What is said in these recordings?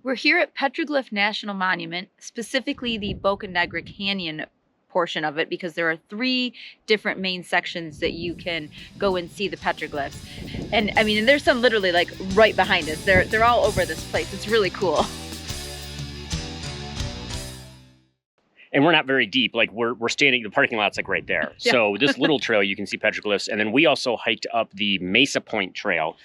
We're here at Petroglyph National Monument, specifically the Boca Negra Canyon portion of it, because there are 3 different main sections that you can go and see the petroglyphs. And I mean, there's some literally like right behind us. They're all over this place. It's really cool. And we're not very deep. Like we're standing, the parking lot's like right there. Yeah. So this little trail, you can see petroglyphs. And then we also hiked up the Mesa Point Trail,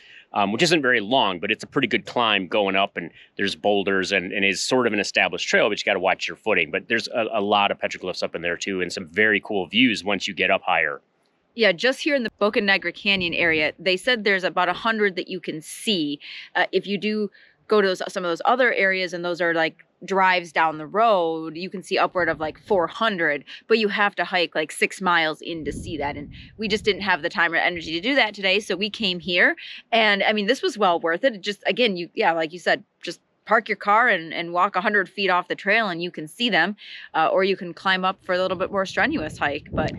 which isn't very long, but it's a pretty good climb going up, and there's boulders and is sort of an established trail, but you got to watch your footing. But there's a lot of petroglyphs up in there too, and some very cool views once you get up higher. Yeah, just here in the Boca Negra Canyon area, they said there's about 100 that you can see. If you do go to some of those other areas, and those are like drives down the road, you can see upward of like 400, but you have to hike like 6 miles in to see that. And we just didn't have the time or energy to do that today. So we came here, and I mean, this was well worth it. Just, again, like you said, just park your car and walk 100 feet off the trail and you can see them, or you can climb up for a little bit more strenuous hike. But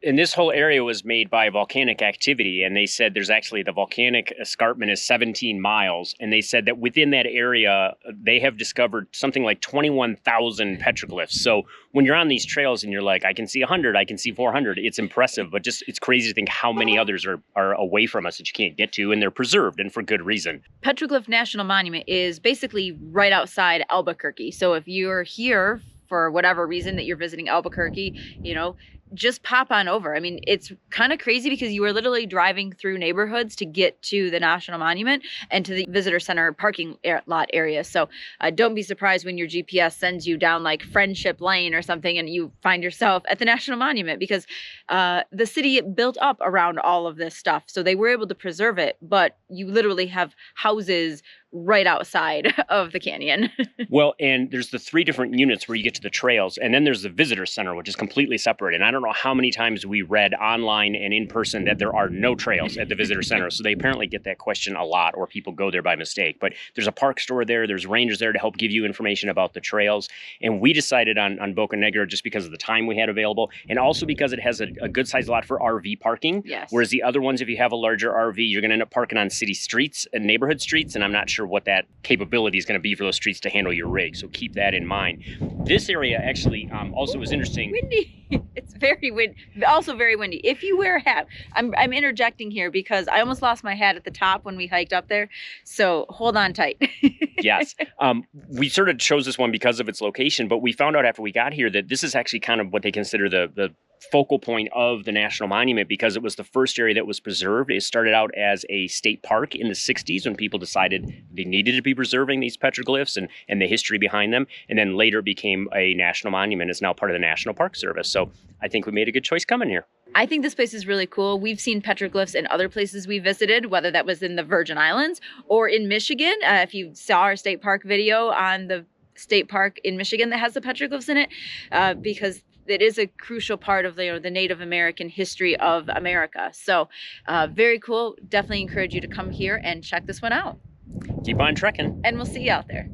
And this whole area was made by volcanic activity, and they said there's actually the volcanic escarpment is 17 miles, and they said that within that area, they have discovered something like 21,000 petroglyphs. So when you're on these trails and you're like, I can see 100, I can see 400, it's impressive, but just it's crazy to think how many others are away from us that you can't get to, and they're preserved, and for good reason. Petroglyph National Monument is basically right outside Albuquerque. So if you're here for whatever reason that you're visiting Albuquerque, just pop on over. I mean, it's kind of crazy because you are literally driving through neighborhoods to get to the National Monument and to the visitor center parking lot area. So don't be surprised when your GPS sends you down like Friendship Lane or something and you find yourself at the National Monument, because the city built up around all of this stuff. So they were able to preserve it, but you literally have houses right outside of the canyon. Well, and there's the 3 different units where you get to the trails, and then there's the visitor center, which is completely separate. And I don't know how many times we read online and in person that there are no trails at the visitor center. So they apparently get that question a lot, or people go there by mistake. But there's a park store there. There's rangers there to help give you information about the trails. And we decided on Boca Negra just because of the time we had available, and also because it has a good sized lot for RV parking. Yes. Whereas the other ones, if you have a larger RV, you're going to end up parking on city streets and neighborhood streets. And I'm not sure what that capability is going to be for those streets to handle your rig. So keep that in mind. This area actually also was interesting. Windy. It's very windy. Also very windy. If you wear a hat, I'm interjecting here because I almost lost my hat at the top when we hiked up there. So hold on tight. Yes. We sort of chose this one because of its location, but we found out after we got here that this is actually kind of what they consider the focal point of the National Monument, because it was the first area that was preserved. It started out as a state park in the 60s when people decided they needed to be preserving these petroglyphs and the history behind them. And then later became a national monument. It's now part of the National Park Service. So I think we made a good choice coming here. I think this place is really cool. We've seen petroglyphs in other places we visited, whether that was in the Virgin Islands or in Michigan. If you saw our state park video on the state park in Michigan that has the petroglyphs in it, because it is a crucial part of the Native American history of America. So very cool. Definitely encourage you to come here and check this one out. Keep on trekking. And we'll see you out there.